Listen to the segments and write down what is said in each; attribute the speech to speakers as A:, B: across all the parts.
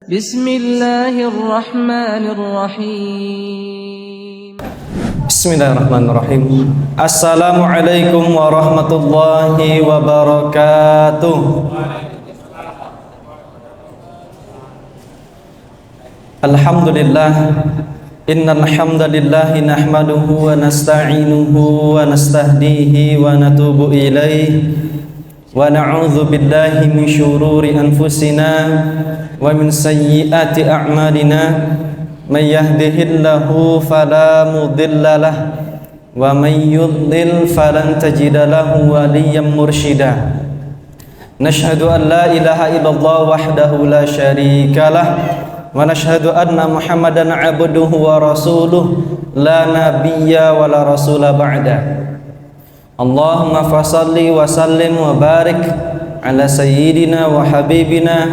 A: Bismillahirrahmanirrahim.
B: Bismillahirrahmanirrahim. Assalamualaikum warahmatullahi wabarakatuh. Alhamdulillah. Innal hamdalillah nahmaduhu wa nasta'inuhu wa nastahdihi wa natubu ilaihi wa na'udzu billahi min syururi anfusina wa min sayyiati a'malina may yahdihillahu fala mudilla lahu wa may yudlil falan tajida lahu waliyyan mursyida. Nashhadu an la ilaha illallah wahdahu la syarika lah wa nashhadu anna Muhammadan abduhu wa rasuluh la nabiyya wa la rasula ba'da. Allahumma fasalli wa sallim wa barik ala sayyidina wa habibina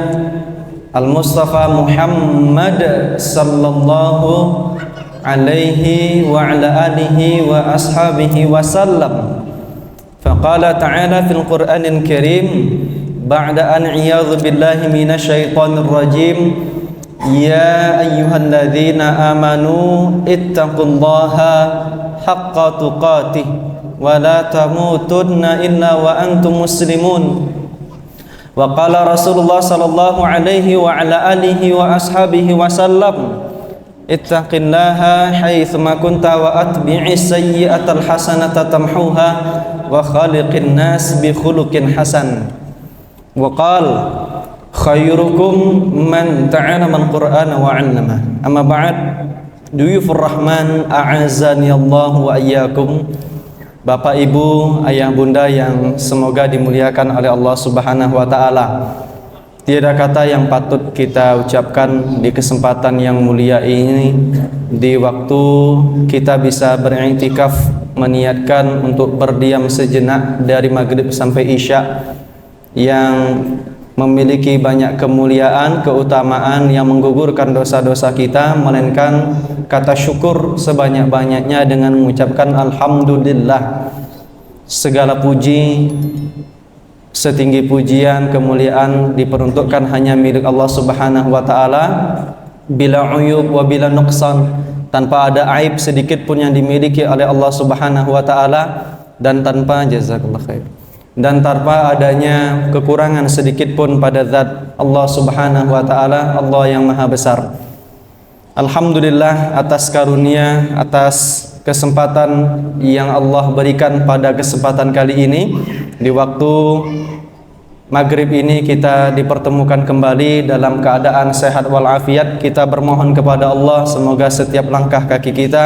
B: al-Mustafa Muhammad sallallahu alaihi wa ala alihi wa ashabihi wa sallam. Faqala ta'ala fil Qur'anil Karim ba'da an a'udzu billahi minasy syaithanir rajim. Ya ayyuhalladzina amanu ittaqullaha haqqa tuqatih wa la tamutunna illa wa antum muslimun. Wa qala Rasulullah sallallahu alaihi wa ala alihi wa ashabihi wa sallam. Ittaqillaha haitsuma kunta wa atbi'is sayyi'atal hasanata tamhuha wa khaliqin nas bi khuluqin hasan. Wa qala khairukum man ta'allama al-Qur'ana wa 'allama. Amma ba'd. Duyufur Rahman a'azzani Allah wa iyyakum. Bapak, Ibu, Ayah, Bunda yang semoga dimuliakan oleh Allah Subhanahu wa taala. Tiada kata yang patut kita ucapkan di kesempatan yang mulia ini, di waktu kita bisa beriktikaf, meniatkan untuk berdiam sejenak dari maghrib sampai isya, yang memiliki banyak kemuliaan, keutamaan yang menggugurkan dosa-dosa kita, melainkan kata syukur sebanyak-banyaknya dengan mengucapkan alhamdulillah. Segala puji, setinggi pujian, kemuliaan diperuntukkan hanya milik Allah Subhanahu wa taala, bila uyub wa bila nuqsan, tanpa ada aib sedikit pun yang dimiliki oleh Allah Subhanahu wa taala, dan tanpa jazakallahu khair, dan tanpa adanya kekurangan sedikit pun pada zat Allah Subhanahu wa taala, Allah yang maha besar. Alhamdulillah atas karunia, atas kesempatan yang Allah berikan pada kesempatan kali ini. Di waktu maghrib ini kita dipertemukan kembali dalam keadaan sehat walafiat. Kita bermohon kepada Allah semoga setiap langkah kaki kita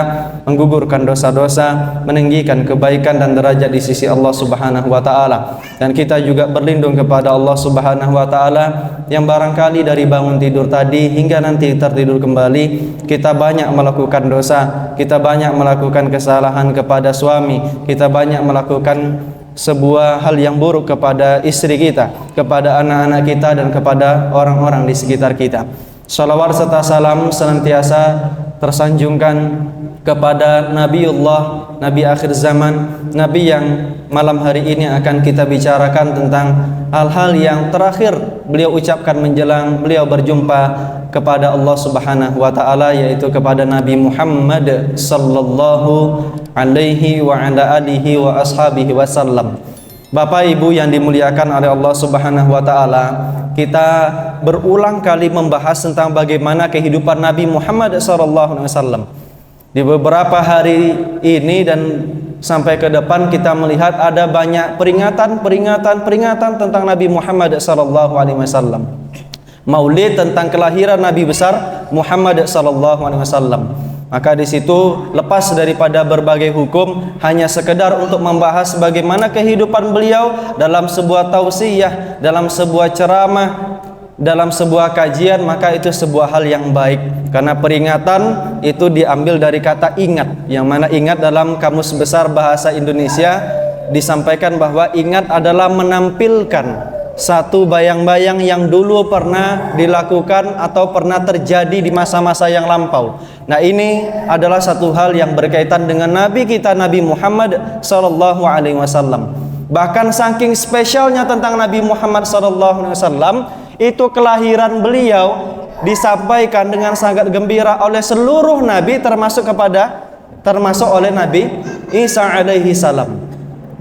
B: menggugurkan dosa-dosa, meninggikan kebaikan dan derajat di sisi Allah Subhanahu wa taala. Dan kita juga berlindung kepada Allah Subhanahu wa taala yang barangkali dari bangun tidur tadi hingga nanti tertidur kembali kita banyak melakukan dosa, kita banyak melakukan kesalahan kepada suami, kita banyak melakukan sebuah hal yang buruk kepada istri kita, kepada anak-anak kita, dan kepada orang-orang di sekitar kita. Salawat serta salam senantiasa tersanjungkan kepada Nabiullah, Nabi akhir zaman, Nabi yang malam hari ini akan kita bicarakan tentang hal-hal yang terakhir beliau ucapkan menjelang beliau berjumpa kepada Allah Subhanahu wa taala, yaitu kepada Nabi Muhammad sallallahu alaihi wa ala alihi wa ashabihi wasallam. Bapak Ibu yang dimuliakan oleh Allah Subhanahu wa taala, kita berulang kali membahas tentang bagaimana kehidupan Nabi Muhammad sallallahu alaihi wasallam. Di beberapa hari ini dan sampai ke depan kita melihat ada banyak peringatan tentang Nabi Muhammad sallallahu alaihi wasallam. Maulid tentang kelahiran Nabi besar Muhammad sallallahu alaihi wasallam. Maka di situ lepas daripada berbagai hukum, hanya sekedar untuk membahas bagaimana kehidupan beliau dalam sebuah tausiah, dalam sebuah ceramah, dalam sebuah kajian, maka itu sebuah hal yang baik. Karena peringatan itu diambil dari kata ingat, yang mana ingat dalam Kamus Besar Bahasa Indonesia disampaikan bahwa ingat adalah menampilkan satu bayang-bayang yang dulu pernah dilakukan atau pernah terjadi di masa-masa yang lampau. Nah, ini adalah satu hal yang berkaitan dengan Nabi kita, Nabi Muhammad sallallahu alaihi wasallam. Bahkan saking spesialnya tentang Nabi Muhammad sallallahu alaihi wasallam, itu kelahiran beliau disampaikan dengan sangat gembira oleh seluruh nabi termasuk oleh Nabi Isa alaihi salam.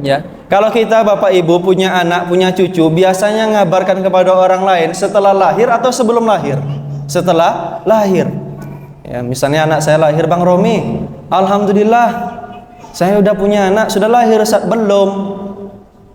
B: Ya. Kalau kita Bapak Ibu punya anak, punya cucu, biasanya ngabarkan kepada orang lain setelah lahir atau sebelum lahir? Setelah lahir. Ya, misalnya anak saya lahir, Bang Romi, alhamdulillah saya udah punya anak, sudah lahir Ustaz? Belum.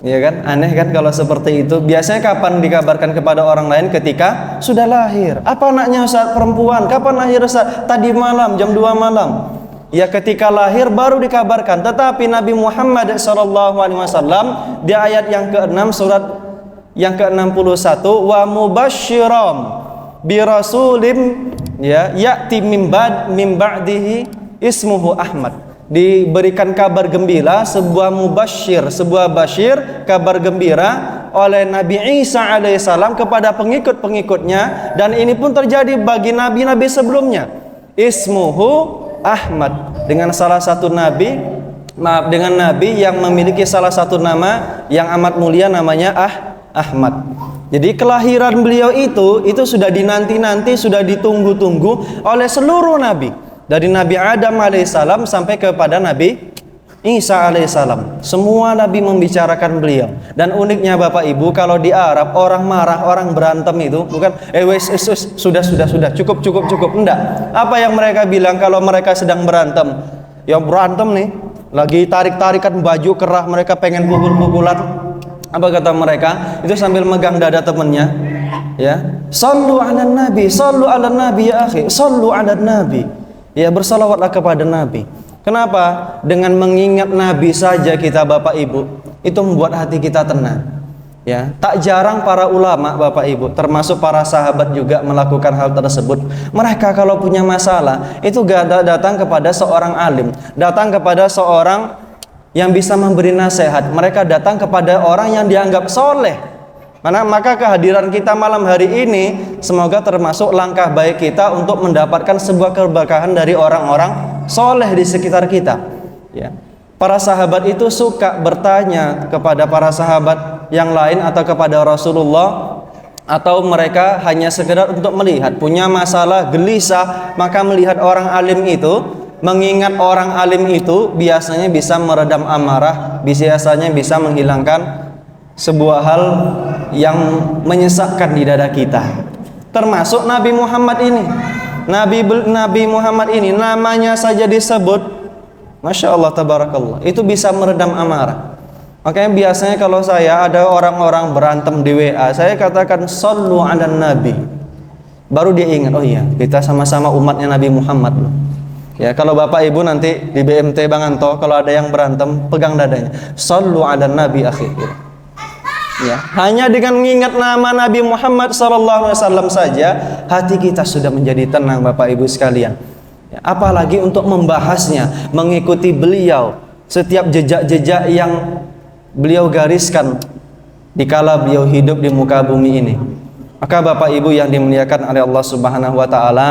B: Ya kan? Aneh kan kalau seperti itu. Biasanya kapan dikabarkan kepada orang lain? Ketika sudah lahir. Apa anaknya Ustaz? Perempuan. Kapan lahir Ustaz? Tadi malam, jam 2 malam. Ya, ketika lahir baru dikabarkan. Tetapi Nabi Muhammad SAW di ayat yang ke-6 surat yang ke-61, wa mubasysyiram bi rasulim ya ya'ti min ba'dihi ismuhu Ahmad. Diberikan kabar gembira, sebuah mubasyir, sebuah basyir, kabar gembira oleh Nabi Isa alaihissalam kepada pengikut-pengikutnya, dan ini pun terjadi bagi nabi-nabi sebelumnya. Ismuhu Ahmad, dengan salah satu nabi, dengan nabi yang memiliki salah satu nama yang amat mulia, namanya Ahmad. Jadi kelahiran beliau itu sudah dinanti-nanti, sudah ditunggu-tunggu oleh seluruh nabi, dari Nabi Adam alaihissalam sampai kepada Nabi Isa alaihissalam. Semua nabi membicarakan beliau. Dan uniknya Bapak Ibu, kalau di Arab orang marah, orang berantem itu bukan sudah cukup. Enggak. Apa yang mereka bilang kalau mereka sedang berantem? Yang berantem nih, lagi tarik-tarikan baju kerah, mereka pengen pukul-pukulan. Apa kata mereka? Itu sambil megang dada temennya, ya. Sallu 'alan nabi, sallu 'alan nabi ya akhi, sallu 'alan nabi. Ya, bersalawatlah kepada nabi. Kenapa? Dengan mengingat nabi saja kita Bapak Ibu, itu membuat hati kita tenang. Ya, tak jarang para ulama Bapak Ibu, termasuk para sahabat juga melakukan hal tersebut. Mereka kalau punya masalah, itu gak datang kepada seorang alim, datang kepada seorang yang bisa memberi nasihat. Mereka datang kepada orang yang dianggap soleh. Maka kehadiran kita malam hari ini semoga termasuk langkah baik kita untuk mendapatkan sebuah keberkahan dari orang-orang soleh di sekitar kita. Ya. Para sahabat itu suka bertanya kepada para sahabat yang lain atau kepada Rasulullah, atau mereka hanya sekedar untuk melihat, punya masalah gelisah, maka melihat orang alim itu, mengingat orang alim itu biasanya bisa meredam amarah, biasanya bisa menghilangkan sebuah hal yang menyesakkan di dada kita. Termasuk Nabi Muhammad ini. Nabi Muhammad ini namanya saja disebut, Masya Allah tabarakallah, itu bisa meredam amarah. Makanya biasanya kalau saya ada orang-orang berantem di WA, saya katakan sallu 'alan nabi. Baru dia ingat, oh iya, kita sama-sama umatnya Nabi Muhammad. Ya, kalau Bapak Ibu nanti di BMT Bang Anto, kalau ada yang berantem, pegang dadanya, sallu 'alan nabi akhi. Ya, hanya dengan mengingat nama Nabi Muhammad SAW saja hati kita sudah menjadi tenang Bapak Ibu sekalian. Ya, apalagi untuk membahasnya, mengikuti beliau, setiap jejak-jejak yang beliau gariskan dikala beliau hidup di muka bumi ini. Maka Bapak Ibu yang dimuliakan oleh Allah Subhanahu wa taala,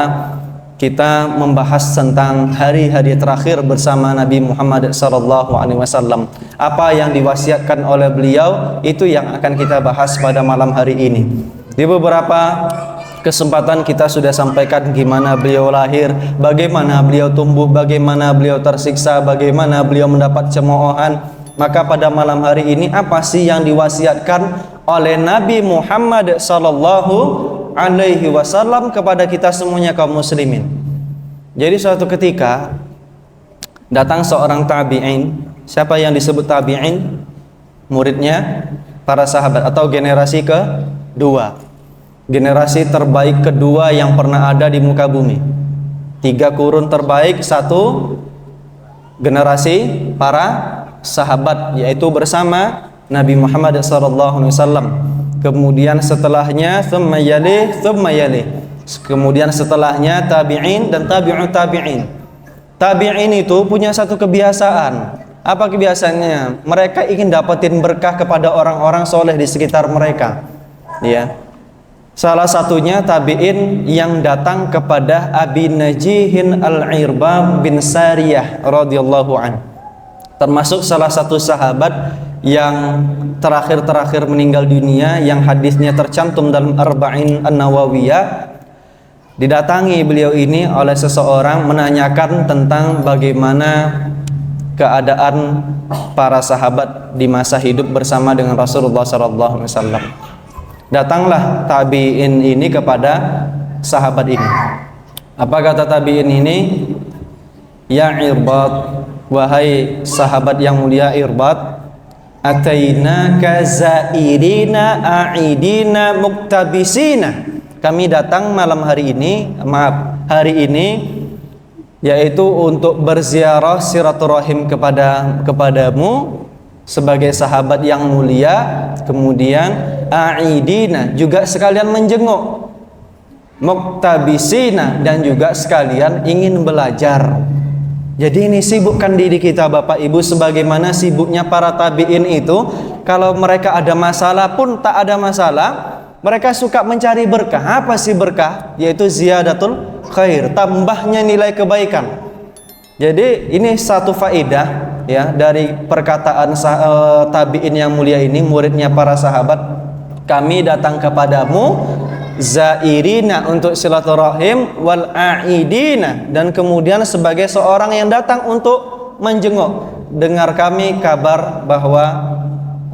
B: kita membahas tentang hari-hari terakhir bersama Nabi Muhammad SAW. Apa yang diwasiatkan oleh beliau, itu yang akan kita bahas pada malam hari ini. Di beberapa kesempatan kita sudah sampaikan gimana beliau lahir, bagaimana beliau tumbuh, bagaimana beliau tersiksa, bagaimana beliau mendapat cemoohan. Maka pada malam hari ini, apa sih yang diwasiatkan oleh Nabi Muhammad SAW kepada kita semuanya kaum muslimin? Jadi suatu ketika datang seorang tabi'in. Siapa yang disebut tabi'in? Muridnya para sahabat atau generasi kedua, generasi terbaik kedua yang pernah ada di muka bumi. 3 kurun terbaik, 1 generasi para sahabat, yaitu bersama Nabi Muhammad SAW. Kemudian setelahnya thumma yalih. Kemudian setelahnya tabi'in dan tabi'ut tabi'in. Tabi'in itu punya satu kebiasaan. Apa kebiasaannya? Mereka ingin dapetin berkah kepada orang-orang soleh di sekitar mereka. Ya. Salah satunya tabi'in yang datang kepada Abi Najihin Al-Irbad bin Sariyah radhiyallahu an. Termasuk salah satu sahabat yang terakhir meninggal dunia, yang hadisnya tercantum dalam Arba'in An-Nawawiyah. Didatangi beliau ini oleh seseorang menanyakan tentang bagaimana keadaan para sahabat di masa hidup bersama dengan Rasulullah SAW. Datanglah tabi'in ini kepada sahabat ini. Apa kata tabi'in ini? Ya Irbad, wahai sahabat yang mulia Irbad, atainaka zairina a'idina muktabisina. Kami datang malam hari ini, hari ini, yaitu untuk berziarah silaturahim kepadamu sebagai sahabat yang mulia, kemudian a'idina, juga sekalian menjenguk, muktabisina, dan juga sekalian ingin belajar. Jadi ini sibukkan diri kita Bapak Ibu, sebagaimana sibuknya para tabi'in itu. Kalau mereka ada masalah pun tak ada masalah, mereka suka mencari berkah. Apa sih berkah? Yaitu ziyadatul khair, tambahnya nilai kebaikan. Jadi ini satu faedah ya dari perkataan tabi'in yang mulia ini, muridnya para sahabat. Kami datang kepadamu zairina, untuk silaturahim, wal aidina, dan kemudian sebagai seorang yang datang untuk menjenguk. Dengar kami kabar bahwa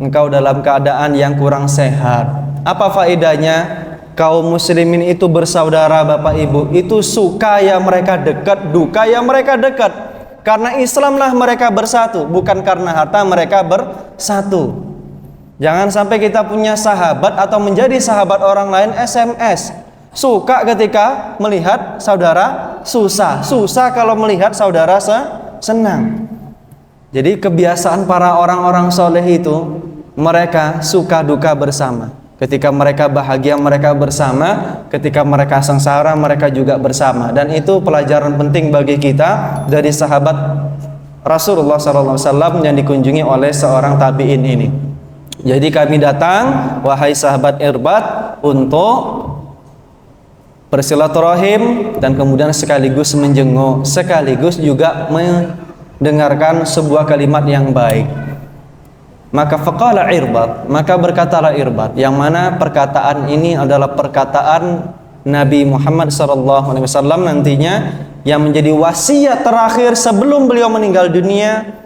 B: engkau dalam keadaan yang kurang sehat. Apa faedahnya? Kaum muslimin itu bersaudara Bapak Ibu. Itu suka ya mereka dekat, duka ya mereka dekat. Karena Islamlah mereka bersatu, bukan karena harta mereka bersatu. Jangan sampai kita punya sahabat atau menjadi sahabat orang lain SMS. Suka ketika melihat saudara susah, susah kalau melihat saudara senang. Jadi kebiasaan para orang-orang soleh itu, mereka suka duka bersama. Ketika mereka bahagia mereka bersama, ketika mereka sengsara mereka juga bersama. Dan itu pelajaran penting bagi kita dari sahabat Rasulullah SAW yang dikunjungi oleh seorang tabi'in ini. Jadi kami datang, wahai sahabat Irbad, untuk bersilaturahim dan kemudian sekaligus menjenguk, sekaligus juga mendengarkan sebuah kalimat yang baik. Maka faqala Irbad, maka berkatalah Irbad, yang mana perkataan ini adalah perkataan Nabi Muhammad SAW nantinya, yang menjadi wasiat terakhir sebelum beliau meninggal dunia,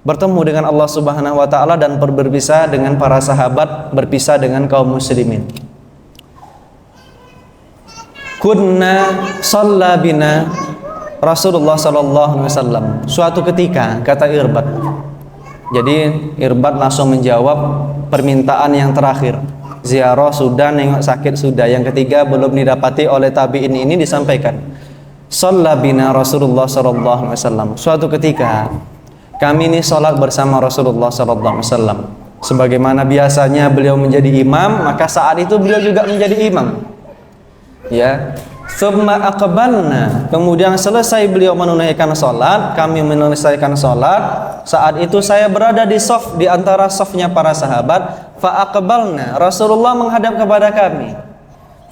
B: bertemu dengan Allah Subhanahu wa taala dan berpisah dengan para sahabat, berpisah dengan kaum muslimin. Kunna shalla bina Rasulullah sallallahu alaihi wasallam. Suatu ketika, kata Irbad. Jadi Irbad langsung menjawab permintaan yang terakhir. Ziarah sudah, nengok sakit sudah. Yang ketiga belum didapati oleh tabi'in ini disampaikan. Shalla bina Rasulullah sallallahu alaihi wasallam. Suatu ketika kami ini sholat bersama Rasulullah sallallahu alaihi wasallam. Sebagaimana biasanya beliau menjadi imam, maka saat itu beliau juga menjadi imam. Ya. Thumma aqbalna, kemudian selesai beliau menunaikan sholat, kami menyelesaikan sholat. Saat itu saya berada di saf, di antara safnya para sahabat. Fa aqbalna, Rasulullah menghadap kepada kami.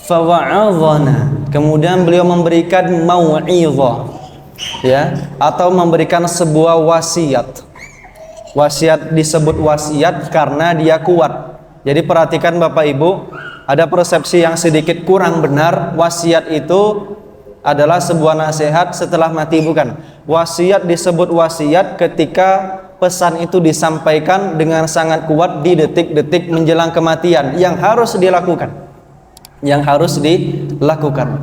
B: Fa wa'adhana, kemudian beliau memberikan mau'izah, ya, atau memberikan sebuah wasiat. Wasiat disebut wasiat karena dia kuat. Jadi perhatikan Bapak Ibu, ada persepsi yang sedikit kurang benar. Wasiat itu adalah sebuah nasihat setelah mati, bukan. Wasiat disebut wasiat ketika pesan itu disampaikan dengan sangat kuat di detik-detik menjelang kematian, yang harus dilakukan. Yang harus dilakukan.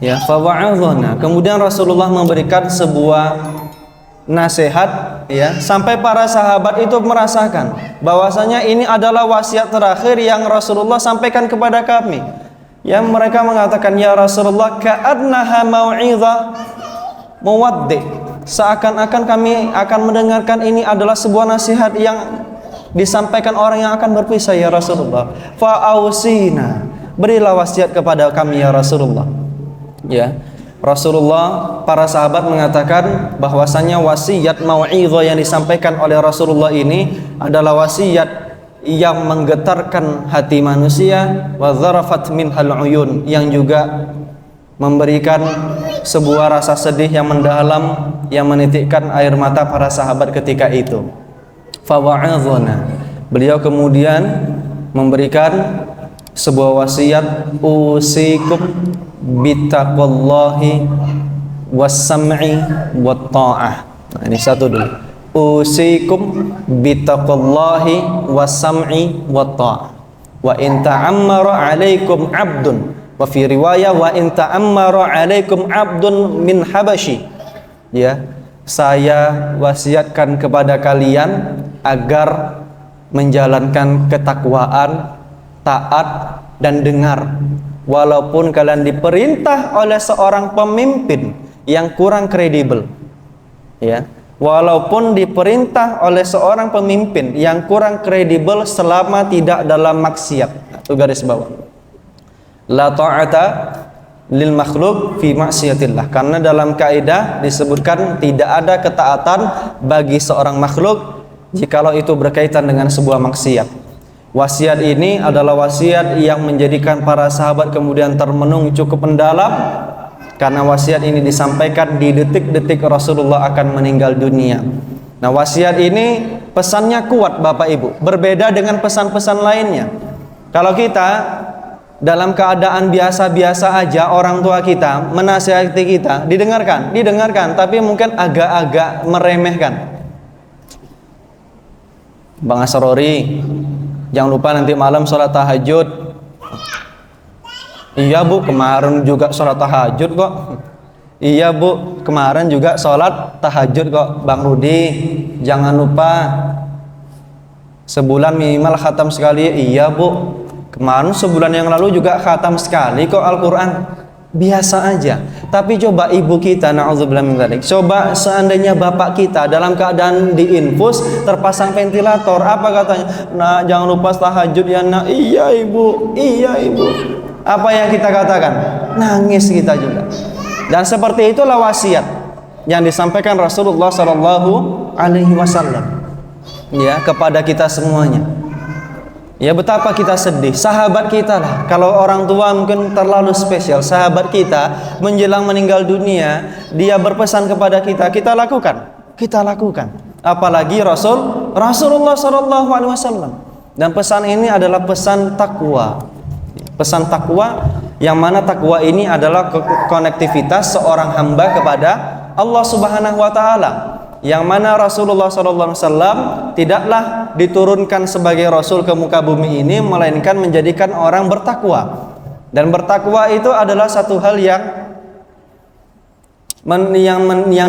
B: Ya, fa wa'adhana. Kemudian Rasulullah memberikan sebuah nasihat, ya, sampai para sahabat itu merasakan bahwasanya ini adalah wasiat terakhir yang Rasulullah sampaikan kepada kami. Yang mereka mengatakan, ya Rasulullah, ka'adnaha mau'izah muwaddi, seakan-akan kami akan mendengarkan ini adalah sebuah nasihat yang disampaikan orang yang akan berpisah, ya Rasulullah. Fa'ausina, berilah wasiat kepada kami, ya Rasulullah. Ya, Rasulullah, para sahabat mengatakan bahwasanya wasiat mau'izah yang disampaikan oleh Rasulullah ini adalah wasiat yang menggetarkan hati manusia, wa dzarafat minhal uyun, yang juga memberikan sebuah rasa sedih yang mendalam, yang menitikkan air mata para sahabat ketika itu. Fa wa'adhana, beliau kemudian memberikan sebuah wasiat, usikum bitaqwallahi was-sam'i wat-ta'ah. Nah, ini satu dulu. Usikum bitaqwallahi was-sam'i wat-ta'ah. Wa in ta'ammara 'alaikum 'abdun, wa fi riwayah wa in ta'ammara 'alaikum 'abdun min Habashi. Ya, saya wasiatkan kepada kalian agar menjalankan ketakwaan, taat dan dengar, walaupun kalian diperintah oleh seorang pemimpin yang kurang kredibel. Ya, walaupun diperintah oleh seorang pemimpin yang kurang kredibel selama tidak dalam maksiat. Itu garis bawah. La ta'ata lil makhluk fi maksiatillah. Karena dalam kaidah disebutkan tidak ada ketaatan bagi seorang makhluk jikalau itu berkaitan dengan sebuah maksiat. Wasiat ini adalah wasiat yang menjadikan para sahabat kemudian termenung cukup mendalam, karena wasiat ini disampaikan di detik-detik Rasulullah akan meninggal dunia. Nah, wasiat ini pesannya kuat Bapak Ibu, berbeda dengan pesan-pesan lainnya. Kalau kita dalam keadaan biasa-biasa aja, orang tua kita menasihati kita, didengarkan, tapi mungkin agak-agak meremehkan. Bang Asrori, jangan lupa nanti malam sholat tahajud. Iya Bu, kemarin juga sholat tahajud kok. Iya Bu, kemarin juga sholat tahajud kok. Bang Rudi, jangan lupa sebulan minimal khatam sekali. Iya Bu, kemarin sebulan yang lalu juga khatam sekali kok Al-Quran. Biasa aja. Tapi coba ibu kita, na'udzubillah min dzalik, coba seandainya bapak kita dalam keadaan diinfus, terpasang ventilator, apa katanya? Nah, jangan lupa tahajud ya nak. Iya ibu, iya ibu. Apa yang kita katakan? Nangis kita juga. Dan seperti itulah wasiat yang disampaikan Rasulullah Sallallahu Alaihi Wasallam, ya, kepada kita semuanya. Ya, betapa kita sedih. Sahabat kita lah, kalau orang tua mungkin terlalu spesial, sahabat kita menjelang meninggal dunia, dia berpesan kepada kita, kita lakukan. Apalagi Rasulullah Sallallahu Alaihi Wasallam. Dan pesan ini adalah pesan takwa. Pesan takwa, yang mana takwa ini adalah konektivitas seorang hamba kepada Allah Subhanahu Wa Taala. Yang mana Rasulullah SAW tidaklah diturunkan sebagai Rasul ke muka bumi ini, melainkan menjadikan orang bertakwa. Dan bertakwa itu adalah satu hal yang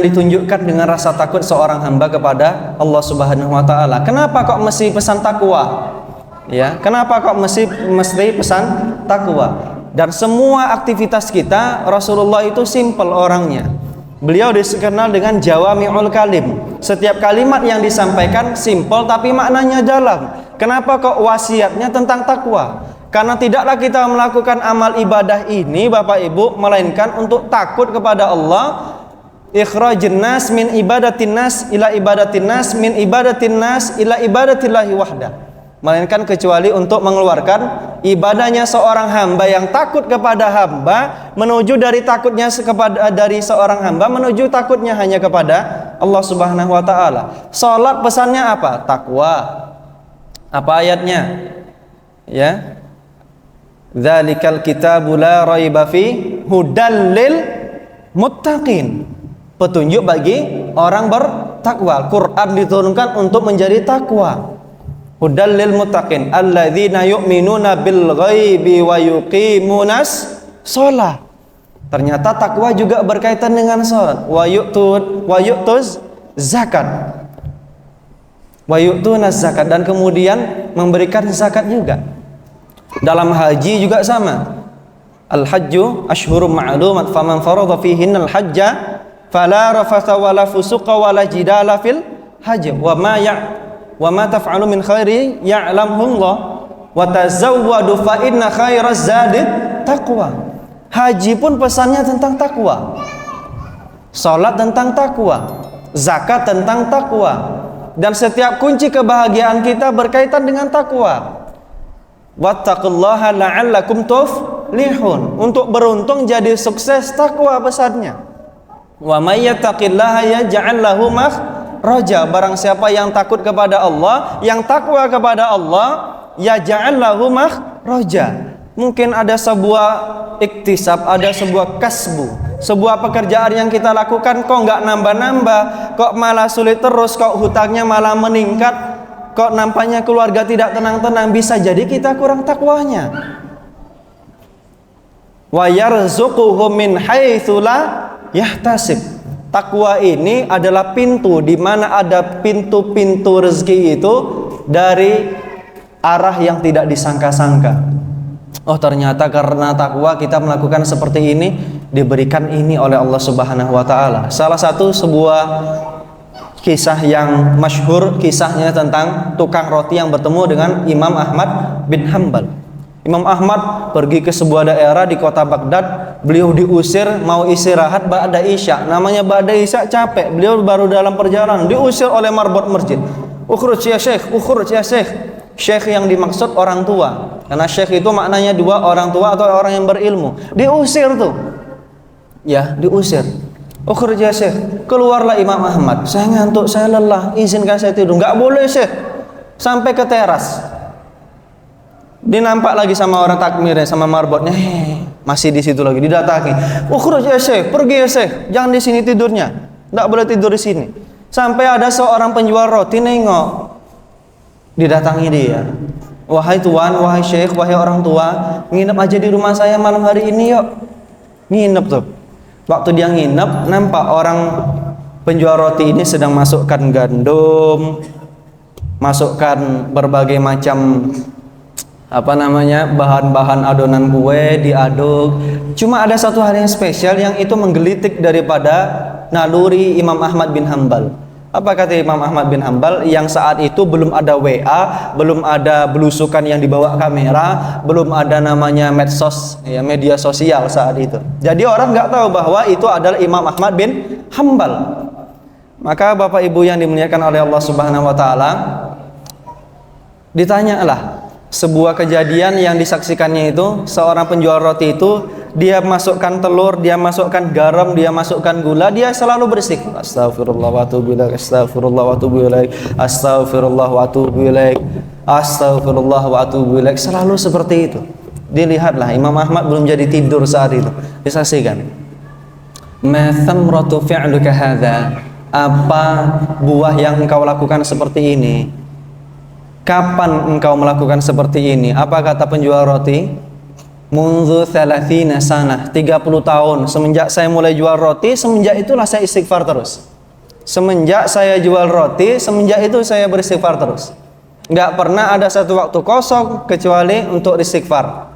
B: ditunjukkan dengan rasa takut seorang hamba kepada Allah Subhanahu Wa Taala. Kenapa kok mesti pesan takwa? Ya, kenapa kok mesti pesan takwa? Dan semua aktivitas kita, Rasulullah itu simple orangnya. Beliau dikenal dengan jawami'ul kalim. Setiap kalimat yang disampaikan simple tapi maknanya dalam. Kenapa kok wasiatnya tentang takwa? Karena tidaklah kita melakukan amal ibadah ini Bapak Ibu melainkan untuk takut kepada Allah. Ikhrajun nas min ibadatin nas ila ibadatin nas min ibadatin nas ila ibadatillahi wahdah. Melainkan kecuali untuk mengeluarkan ibadahnya seorang hamba yang takut kepada hamba, menuju dari takutnya dari seorang hamba menuju takutnya hanya kepada Allah Subhanahu Wa Taala. Salat pesannya apa? Takwa. Apa ayatnya? Ya, dzalikal kitabu la raiba fi hudal lil muttaqin. Petunjuk bagi orang bertakwa. Quran diturunkan untuk menjadi takwa. Hudal lil muttaqin alladzina yu'minuna bil ghaibi wa yuqimunas shalah. Ternyata takwa juga berkaitan dengan salat. Wa yu'tuz zakat. Wa yu'tunaz zakat, dan kemudian memberikan zakat juga. Dalam haji juga sama. Al hajju ashhurum ma'lumat faman farada fihinnal hajja fala rafatha wala fusuqa wala jidala fil hajj wa ma taf'alu min khairi ya'lamhullah wa tazawwadu fa inna khairaz zadi taqwa. Haji pun pesannya tentang takwa. Salat tentang takwa, zakat tentang takwa, dan setiap kunci kebahagiaan kita berkaitan dengan takwa. Wattaqullaha la'allakum tuflihun. Untuk beruntung jadi sukses, takwa pesannya. Wa may yattaqillaha yaj'al lahu makhraja. Barang siapa yang takut kepada Allah, yang takwa kepada Allah, yaj'al lahu makhraja, Mungkin ada sebuah iktisab, ada sebuah kasbu, sebuah pekerjaan yang kita lakukan kok nggak nambah-nambah, kok malah sulit terus, kok hutangnya malah meningkat, kok nampaknya keluarga tidak tenang-tenang. Bisa jadi kita kurang takwanya. Wa yarzuquhu min haitsu la yahtasib. Takwa ini adalah pintu di mana ada pintu-pintu rezeki itu dari arah yang tidak disangka-sangka. Oh, ternyata karena takwa kita melakukan seperti ini, diberikan ini oleh Allah Subhanahu wa taala. Salah satu sebuah kisah yang masyhur, kisahnya tentang tukang roti yang bertemu dengan Imam Ahmad bin Hanbal. Imam Ahmad pergi ke sebuah daerah di kota Baghdad. Beliau diusir mau istirahat ba'da isya. Namanya ba'da isya capek. Beliau baru dalam perjalanan diusir oleh marbot masjid. Ukhruj ya syekh, ukhruj ya syekh. Syekh yang dimaksud orang tua. Karena syekh itu maknanya dua, orang tua atau orang yang berilmu. Diusir tuh. Ya, diusir. Ukhruj ya syekh. Keluarlah Imam Ahmad. Saya ngantuk, saya lelah, izinkan saya tidur. Enggak boleh syekh. Sampai ke teras. Dinampak lagi sama orang takmirnya, sama marbotnya. Masih di situ lagi, didatangi. Ukhruj ya syekh, pergi ya syekh. Jangan di sini tidurnya. Enggak boleh tidur di sini. Sampai ada seorang penjual roti nengok. Didatangi dia. Wahai tuan, wahai syekh, wahai orang tua, nginep aja di rumah saya malam hari ini yuk. Nginep tuh. Waktu dia nginep, nampak orang penjual roti ini sedang masukkan gandum, masukkan berbagai macam bahan-bahan adonan kue, diaduk. Cuma ada satu hal yang spesial yang itu menggelitik daripada naluri Imam Ahmad bin Hanbal. Apa kata Imam Ahmad bin Hanbal? Yang saat itu belum ada WA, belum ada belusukan yang dibawa kamera, belum ada namanya medsos, ya, media sosial saat itu. Jadi orang nggak tahu bahwa itu adalah Imam Ahmad bin Hanbal. Maka Bapak Ibu yang dimuliakan oleh Allah Subhanahu wa taala, ditanyalah sebuah kejadian yang disaksikannya itu, seorang penjual roti itu dia masukkan telur, dia masukkan garam, dia masukkan gula, dia selalu beristighfar. Astagfirullah wa atubu ilaik, astagfirullah wa atubu ilaik, astagfirullah wa atubu ilaik, astagfirullah wa atubu ilaik. Selalu seperti itu. Dilihatlah Imam Ahmad belum jadi tidur saat itu. Disaksikan. Ma thamratu fi'luka hadza? Apa buah yang engkau lakukan seperti ini? Kapan engkau melakukan seperti ini? Apa kata penjual roti? Mundu 30 sanah, 30 tahun semenjak saya mulai jual roti, semenjak itulah saya istighfar terus. Semenjak saya jual roti, semenjak itu saya beristighfar terus. Enggak pernah ada satu waktu kosong kecuali untuk istighfar.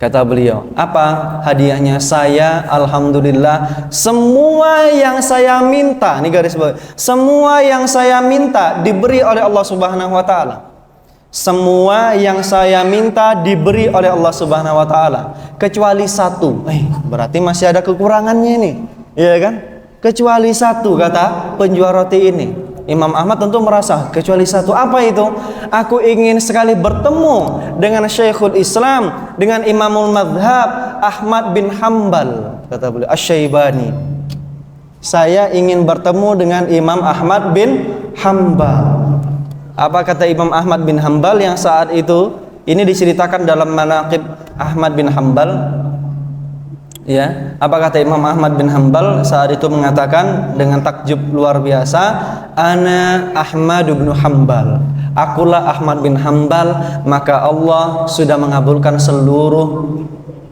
B: Kata beliau, apa hadiahnya? Saya alhamdulillah semua yang saya minta, ini garis bawah, semua yang saya minta diberi oleh Allah Subhanahu wa taala. Semua yang saya minta diberi oleh Allah Subhanahu wa taala kecuali satu. Berarti masih ada kekurangannya ini, ya kan? Kecuali satu, kata penjual roti ini. Imam Ahmad tentu merasa kecuali satu. Apa itu? Aku ingin sekali bertemu dengan Syekhul Islam, dengan Imamul Madhab Ahmad bin Hanbal, kata beliau, Asy-Syaibani. Saya ingin bertemu dengan Imam Ahmad bin Hanbal. Apa kata Imam Ahmad bin Hanbal yang saat itu? Ini diceritakan dalam Manaqib Ahmad bin Hanbal. Ya, apa kata Imam Ahmad bin Hanbal saat itu mengatakan dengan takjub luar biasa, Ana Ahmad bin Hanbal. Akulah Ahmad bin Hanbal, maka Allah sudah mengabulkan seluruh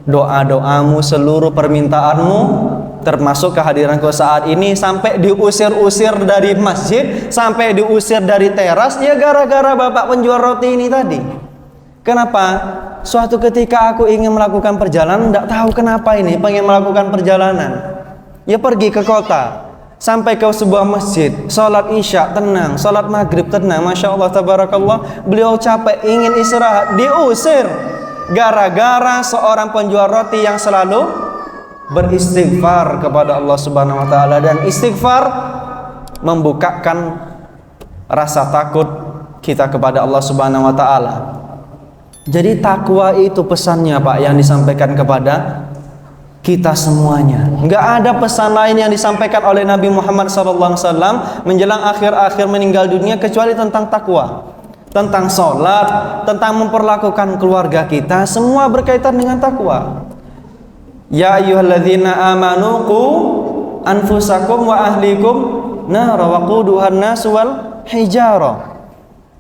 B: doa-doamu, seluruh permintaanmu, termasuk kehadiranku saat ini. Sampai diusir-usir dari masjid, sampai diusir dari teras, ya gara-gara bapak penjual roti ini tadi. Kenapa? Suatu ketika aku ingin melakukan perjalanan, tidak tahu kenapa ini pengen melakukan perjalanan. Ya pergi ke kota, sampai ke sebuah masjid, sholat isya tenang, sholat maghrib tenang, masya Allah tabarakallah. Beliau capek, ingin istirahat, diusir gara-gara seorang penjual roti yang selalu beristighfar kepada Allah Subhanahu wa taala. Dan istighfar membukakan rasa takut kita kepada Allah Subhanahu wa taala. Jadi takwa itu pesannya Pak yang disampaikan kepada kita semuanya. Enggak ada pesan lain yang disampaikan oleh Nabi Muhammad SAW menjelang akhir-akhir meninggal dunia kecuali tentang takwa. tentang sholat, tentang memperlakukan keluarga kita, semua berkaitan dengan takwa. Ya ayyuhalladzina amanu qu anfusakum wa ahlikum nara waquduhan nas wal hijarah.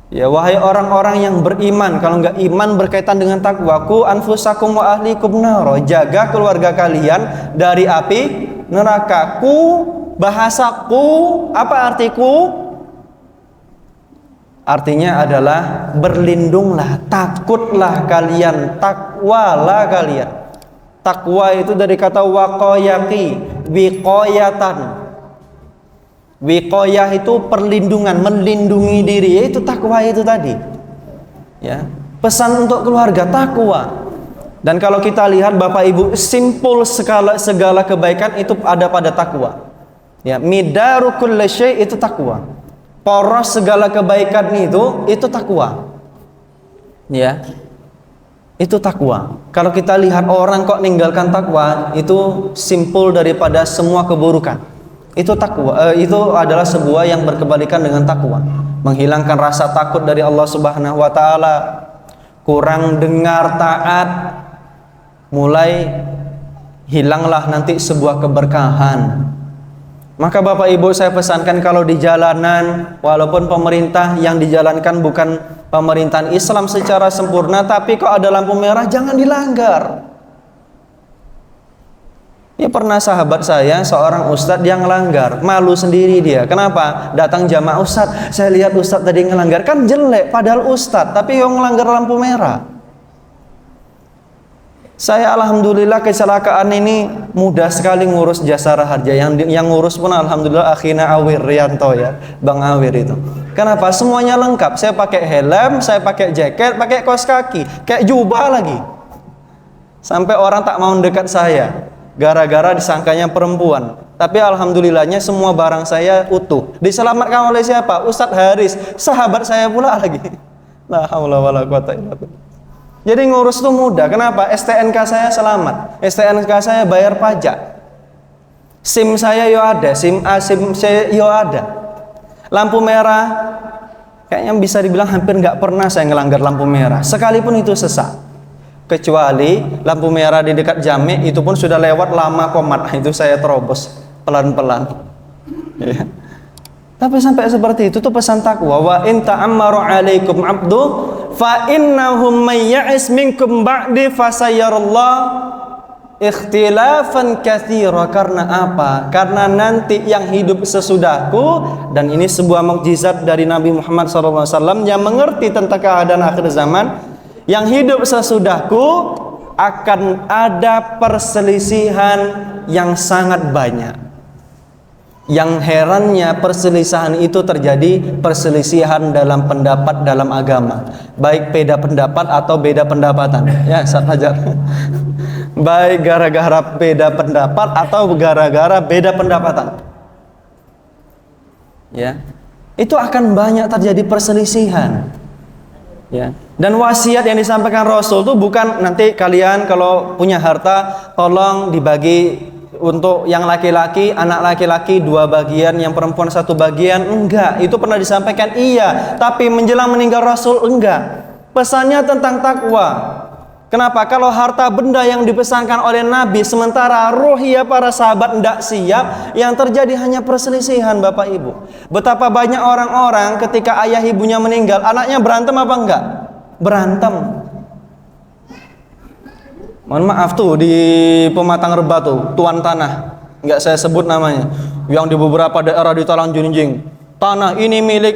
B: Ya wahai orang-orang yang beriman, kalau enggak iman berkaitan dengan takwa, qu anfusakum wa ahlikum nara, jaga keluarga kalian dari api neraka. Ku, bahasa ku, apa arti ku? Artinya adalah berlindunglah, takutlah kalian, takwalah kalian. Takwa itu dari kata waqayaqi, wiqayatan. Wiqayah itu perlindungan, melindungi diri, yaitu takwa itu tadi. Ya, pesan untuk keluarga takwa. Dan kalau kita lihat Bapak Ibu, simpul segala kebaikan itu ada pada takwa. Ya, midaru kulli syai' itu takwa. Poros segala kebaikan itu takwa. Ya. Itu takwa. Kalau kita lihat orang kok ninggalkan takwa, itu simpul daripada semua keburukan. Itu takwa, itu adalah sebuah yang berkebalikan dengan takwa. Menghilangkan rasa takut dari Allah Subhanahu wa taala, kurang dengar taat, mulai hilanglah nanti sebuah keberkahan. Maka Bapak Ibu saya pesankan, kalau di jalanan, walaupun pemerintah yang dijalankan bukan pemerintahan Islam secara sempurna, tapi kok ada lampu merah, jangan dilanggar. Ya pernah sahabat saya, seorang ustadz, dia ngelanggar, malu sendiri dia. Kenapa? Datang jamaah, ustadz, saya lihat ustadz tadi ngelanggar, kan jelek padahal ustadz, tapi yang ngelanggar lampu merah. Saya alhamdulillah kecelakaan ini mudah sekali ngurus jasara harja. Yang ngurus pun alhamdulillah akhina Awir Rianto ya, Bang Awir itu. Kenapa? Semuanya lengkap. Saya pakai helm, saya pakai jaket, pakai kaos kaki, kayak jubah lagi. Sampai orang tak mau dekat saya, gara-gara disangkanya perempuan. Tapi alhamdulillahnya semua barang saya utuh. Diselamatkan oleh siapa? Ustadz Haris, sahabat saya pula lagi. La haula wala quwata illa billah. Jadi ngurus itu mudah. Kenapa? STNK saya selamat, STNK saya bayar pajak, SIM saya yo ada, SIM A, SIM C yo ada. Lampu merah kayaknya bisa dibilang hampir nggak pernah saya ngelanggar lampu merah, sekalipun itu sesak. Kecuali lampu merah di dekat Jami, itu pun sudah lewat lama komat, itu saya terobos pelan-pelan. Ya. Tapi sampai seperti itu tuh pesan takwa. Wa in ta'ammaru 'alaikum 'abdu fa innahum may ya'is minkum ba'di fasayarallahu ikhtilafan katsira. Karena apa? Karena nanti yang hidup sesudahku, dan ini sebuah mukjizat dari Nabi Muhammad SAW yang mengerti tentang keadaan akhir zaman, yang hidup sesudahku akan ada perselisihan yang sangat banyak. Yang herannya perselisihan itu terjadi perselisihan dalam pendapat dalam agama, baik beda pendapat atau beda pendapatan. Ya, Ustaz Hajar. Baik gara-gara beda pendapat atau gara-gara beda pendapatan. Ya. Itu akan banyak terjadi perselisihan. Ya. Dan wasiat yang disampaikan Rasul itu bukan nanti kalian kalau punya harta tolong dibagi untuk yang laki-laki, anak laki-laki 2 bagian, yang perempuan 1 bagian. Enggak, itu pernah disampaikan, iya, tapi menjelang meninggal Rasul enggak. Pesannya tentang takwa. Kenapa? Kalau harta benda yang dipesankan oleh Nabi, sementara ruhiyah para sahabat enggak siap, yang terjadi hanya perselisihan. Bapak Ibu, betapa banyak orang-orang ketika ayah ibunya meninggal, anaknya berantem apa enggak? Berantem. Mohon maaf tuh di Pematang Reba tuh, tuan tanah, nggak saya sebut namanya, yang di beberapa daerah di Talang Junjing, tanah ini milik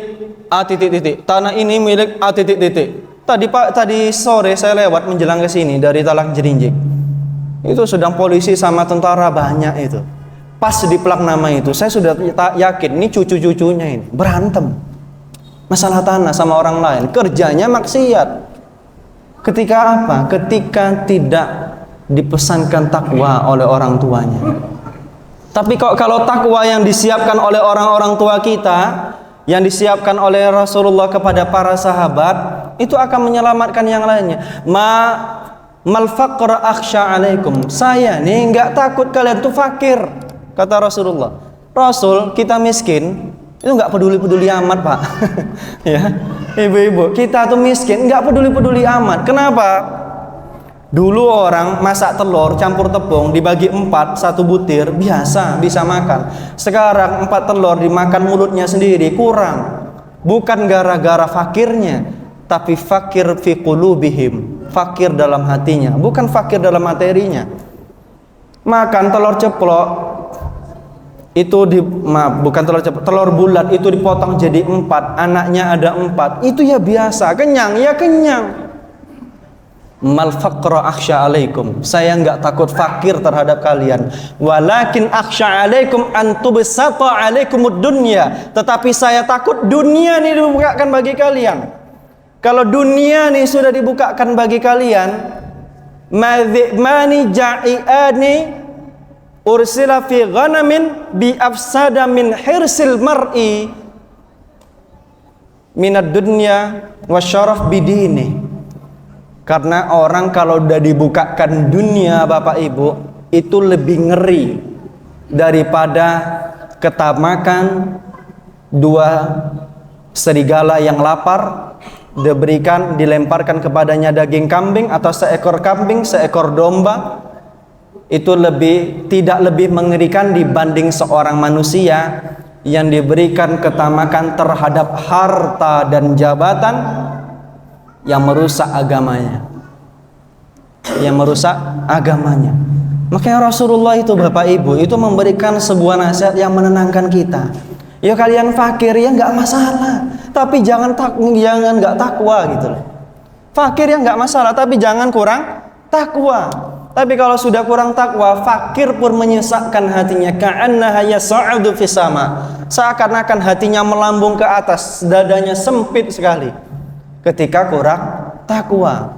B: A titik-titik, tanah ini milik A titik-titik. Tadi sore saya lewat menjelang ke sini dari Talang Junjing, itu sedang polisi sama tentara banyak itu, pas di plat nama itu, saya sudah yakin ini cucu-cucunya ini berantem masalah tanah sama orang lain, kerjanya maksiat. Ketika apa? Ketika tidak dipesankan takwa oleh orang tuanya. Tapi kok kalau takwa yang disiapkan oleh orang-orang tua kita, yang disiapkan oleh Rasulullah kepada para sahabat, itu akan menyelamatkan yang lainnya. Mal faqra akhsha alaikum. Saya nih nggak takut kalian tuh fakir, kata Rasulullah. Rasul, kita miskin, Itu nggak peduli-peduli amat, Pak. Ya, ibu-ibu, kita tuh miskin, nggak peduli-peduli amat. Kenapa? Dulu orang masak telur campur tepung dibagi 4, 1 butir, biasa, bisa makan. Sekarang 4 telur dimakan mulutnya sendiri, kurang. Bukan gara-gara fakirnya, tapi fakir fi qulubihim, fakir dalam hatinya, bukan fakir dalam materinya. Makan telur ceplok itu bukan telur bulat itu dipotong jadi 4, anaknya ada 4, itu ya biasa, kenyang ya kenyang. Mal faqra akhsha alaikum, saya enggak takut fakir terhadap kalian, walakin akhsha alaikum an tubsata alaikumud dunya, tetapi saya takut dunia ini dibukakan bagi kalian. Kalau dunia ini sudah dibukakan bagi kalian, mani ja'iani ursila fi ghanamin bi afsada min hirsil mar'i minad dunya wasyaraf bidini. Karena orang kalau udah dibukakan dunia, Bapak Ibu, itu lebih ngeri daripada ketamakan 2 serigala yang lapar, dilemparkan kepadanya daging kambing atau seekor kambing, seekor domba. Itu tidak lebih mengerikan dibanding seorang manusia yang diberikan ketamakan terhadap harta dan jabatan yang merusak agamanya. Makanya Rasulullah itu, Bapak Ibu, itu memberikan sebuah nasihat yang menenangkan kita. Ya kalian fakir ya nggak masalah, tapi jangan nggak takwa gitu loh. Fakir ya nggak masalah, tapi jangan kurang takwa. Tapi kalau sudah kurang takwa, fakir pun menyesakkan hatinya, ka'annaha yas'adu fis sama. Seakan-akan hatinya melambung ke atas, dadanya sempit sekali ketika kurang takwa.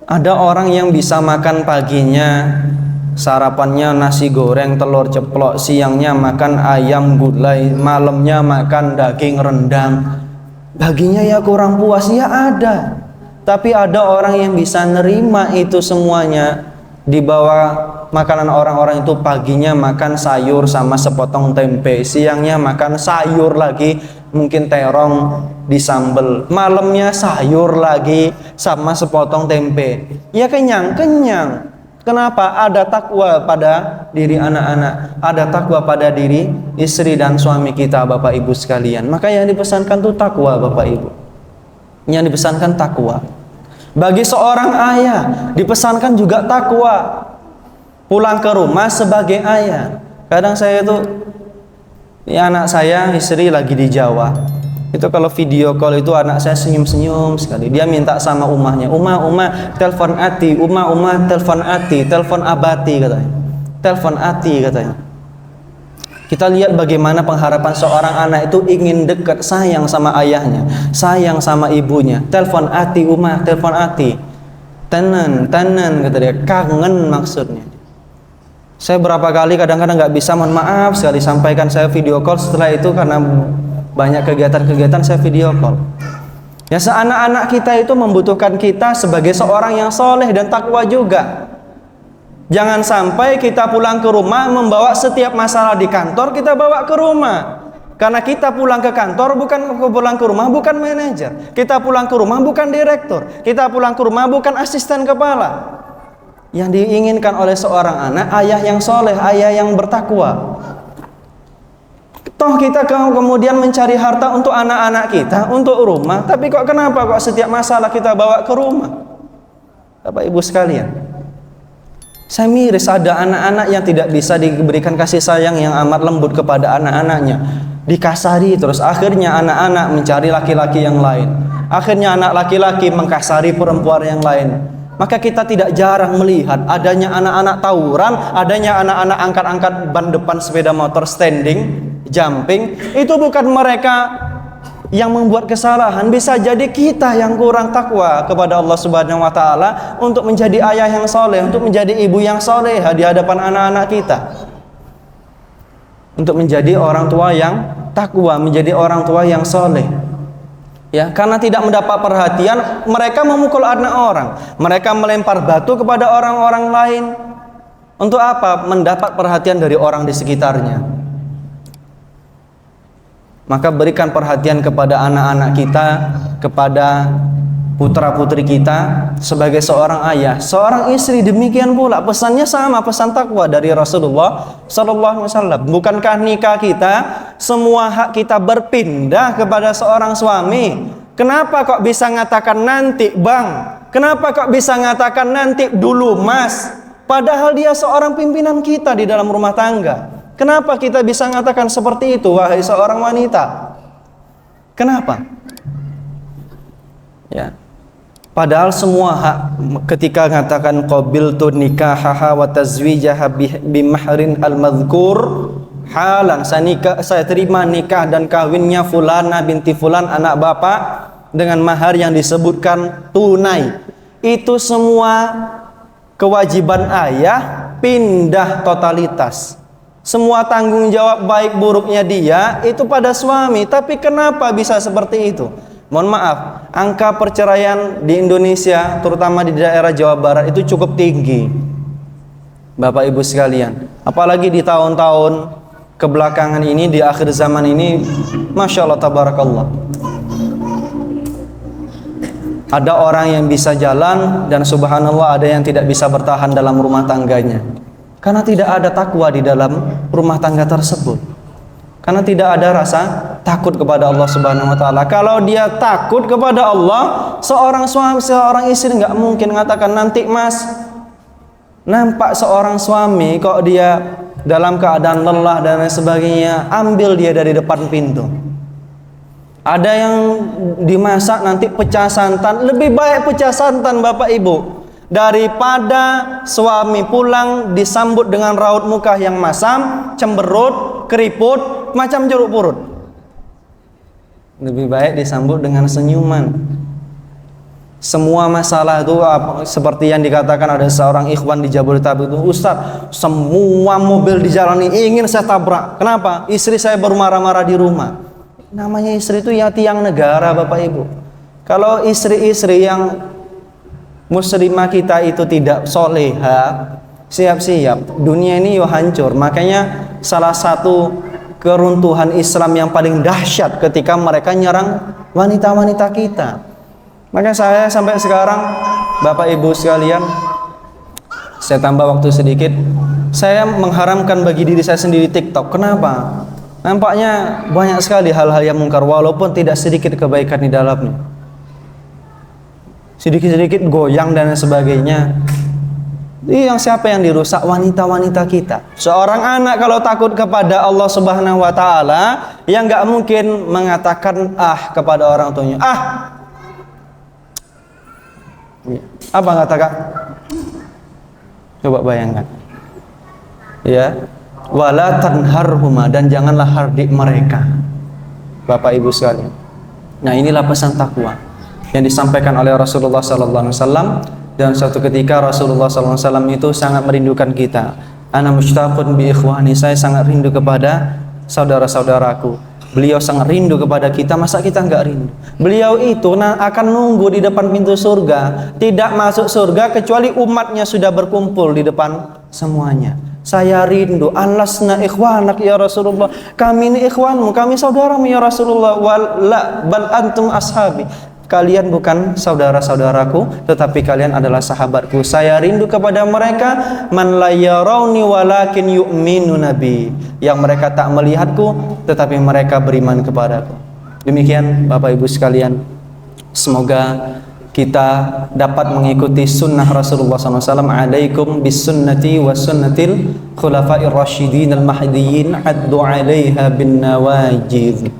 B: Ada orang yang bisa makan paginya, sarapannya nasi goreng, telur ceplok, siangnya makan ayam gulai, malamnya makan daging rendang. Baginya ya kurang puas, ya ada. Tapi ada orang yang bisa nerima itu semuanya. Di bawah makanan orang-orang itu, paginya makan sayur sama sepotong tempe, siangnya makan sayur lagi, mungkin terong disambel, malamnya sayur lagi sama sepotong tempe. Ya kenyang. Kenapa? Ada takwa pada diri anak-anak, ada takwa pada diri istri dan suami kita, Bapak Ibu sekalian. Maka yang dipesankan itu takwa, Bapak Ibu. Yang dipesankan takwa. Bagi seorang ayah dipesankan juga takwa. Pulang ke rumah sebagai ayah. Kadang saya itu, ya anak saya, istri lagi di Jawa. Itu kalau video call itu anak saya senyum-senyum sekali. Dia minta sama umahnya, Umah telepon Ati, Umah telepon Ati, telepon Abati katanya. Telepon Ati katanya. Kita lihat bagaimana pengharapan seorang anak itu ingin dekat, sayang sama ayahnya, sayang sama ibunya. Telepon Ati, Umah, telepon Ati. Tenan kata dia, kangen maksudnya. Saya berapa kali kadang-kadang nggak bisa, mohon maaf sekali, sampaikan saya video call. Setelah itu karena banyak kegiatan-kegiatan saya video call. Ya, anak-anak kita itu membutuhkan kita sebagai seorang yang soleh dan takwa juga. Jangan sampai kita pulang ke rumah membawa setiap masalah di kantor kita bawa ke rumah. Karena kita pulang ke kantor pulang ke rumah bukan manajer. Kita pulang ke rumah bukan direktur. Kita pulang ke rumah bukan asisten kepala. Yang diinginkan oleh seorang anak, ayah yang soleh, ayah yang bertakwa. Toh kita kemudian mencari harta untuk anak-anak kita, untuk rumah. Tapi kenapa setiap masalah kita bawa ke rumah? Bapak Ibu sekalian, saya miris ada anak-anak yang tidak bisa diberikan kasih sayang yang amat lembut kepada anak-anaknya. Dikasari terus, akhirnya anak-anak mencari laki-laki yang lain. Akhirnya anak laki-laki mengkasari perempuan yang lain. Maka kita tidak jarang melihat adanya anak-anak tawuran, adanya anak-anak angkat-angkat ban depan sepeda motor standing, jumping. Itu bukan mereka yang membuat kesalahan, bisa jadi kita yang kurang takwa kepada Allah Subhanahu wa taala untuk menjadi ayah yang soleh, untuk menjadi ibu yang soleha di hadapan anak-anak kita. Untuk menjadi orang tua yang takwa, menjadi orang tua yang soleh. Ya, karena tidak mendapat perhatian, mereka memukul anak orang, mereka melempar batu kepada orang-orang lain. Untuk apa? Mendapat perhatian dari orang di sekitarnya. Maka berikan perhatian kepada anak-anak kita, kepada putra-putri kita sebagai seorang ayah, seorang istri demikian pula. Pesannya sama, pesan takwa dari Rasulullah sallallahu alaihi wasallam. Bukankah nikah kita semua hak kita berpindah kepada seorang suami? Kenapa kok bisa ngatakan nanti bang? Kenapa kok bisa ngatakan nanti dulu mas? Padahal dia seorang pimpinan kita di dalam rumah tangga. Kenapa kita bisa mengatakan seperti itu, wahai seorang wanita? Kenapa? Ya. Padahal semua hak ketika mengatakan qabiltu nikahaha wa tazwijaha bimahrin al-madhkur halan, saya terima nikah dan kawinnya fulana binti fulan anak bapak dengan mahar yang disebutkan tunai. Itu semua kewajiban ayah pindah totalitas. Semua tanggung jawab baik buruknya dia itu pada suami. Tapi kenapa bisa seperti itu? Mohon maaf, angka perceraian di Indonesia, terutama di daerah Jawa Barat itu cukup tinggi, Bapak Ibu sekalian. Apalagi di tahun-tahun kebelakangan ini, di akhir zaman ini, Masya Allah, Tabarakallah. Ada orang yang bisa jalan dan subhanallah ada yang tidak bisa bertahan dalam rumah tangganya. Karena tidak ada takwa di dalam rumah tangga tersebut. Karena tidak ada rasa takut kepada Allah Subhanahu wa taala. Kalau dia takut kepada Allah, seorang suami, seorang istri nggak mungkin mengatakan nanti mas. Nampak seorang suami kok dia dalam keadaan lelah dan lain sebagainya, ambil dia dari depan pintu. Ada yang dimasak nanti pecah santan, lebih baik pecah santan Bapak Ibu daripada suami pulang disambut dengan raut muka yang masam, cemberut, keriput, macam jeruk purut. Lebih baik disambut dengan senyuman. Semua masalah itu seperti yang dikatakan ada seorang ikhwan di Jabodetabek itu, Ustaz, semua mobil di jalan ini ingin saya tabrak. Kenapa? Istri saya baru marah-marah di rumah. Namanya istri itu ya tiang negara Bapak Ibu. Kalau istri-istri yang muslimah kita itu tidak soleha, siap-siap dunia ini yo hancur. Makanya salah satu keruntuhan Islam yang paling dahsyat ketika mereka nyerang wanita-wanita kita. Maka saya sampai sekarang Bapak Ibu sekalian, saya tambah waktu sedikit, saya mengharamkan bagi diri saya sendiri TikTok. Kenapa? Nampaknya banyak sekali hal-hal yang mungkar walaupun tidak sedikit kebaikan di dalamnya. Sedikit-sedikit goyang dan sebagainya. Yang siapa yang dirusak? Wanita-wanita kita. Seorang anak kalau takut kepada Allah Subhanahu wa taala, yang enggak mungkin mengatakan kepada orang tuanya. Apa katakan? Coba bayangkan. Ya, wala tanharhuma, dan janganlah hardik mereka. Bapak Ibu sekalian. Nah, inilah pesan takwa yang disampaikan oleh Rasulullah sallallahu alaihi wasallam, dan suatu ketika Rasulullah sallallahu alaihi wasallam itu sangat merindukan kita. Ana mushtaqun bi ikhwani, saya sangat rindu kepada saudara-saudaraku. Beliau sangat rindu kepada kita, masa kita enggak rindu? Beliau itu akan nunggu di depan pintu surga, tidak masuk surga kecuali umatnya sudah berkumpul di depan semuanya. Saya rindu, alasna ikhwanak ya Rasulullah, kami ini ikhwanmu, kami saudaramu ya Rasulullah, bal antum ashabi, kalian bukan saudara-saudaraku, tetapi kalian adalah sahabatku. Saya rindu kepada mereka, man la yarawni walakin yu'minu nabi, yang mereka tak melihatku tetapi mereka beriman kepadaku. Demikian Bapak Ibu sekalian, semoga kita dapat mengikuti sunnah Rasulullah SAW. Alaikum bis sunnati wa sunnatil khulafa'ir rasyidin al-mahdiyyin, addu 'alaiha bin nawajid.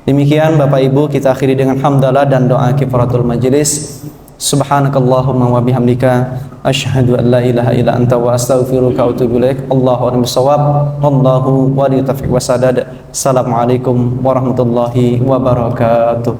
B: Demikian Bapak Ibu, kita akhiri dengan hamdalah dan doa kifaratul majlis. Subhanakallahumma wa bihamdika asyhadu an la ilaha illa anta wa astaghfiruka wa atubu ilaik. Allahu a'lam bissawab. Wallahu waliyut taufiq wa sadad. Assalamualaikum warahmatullahi wabarakatuh.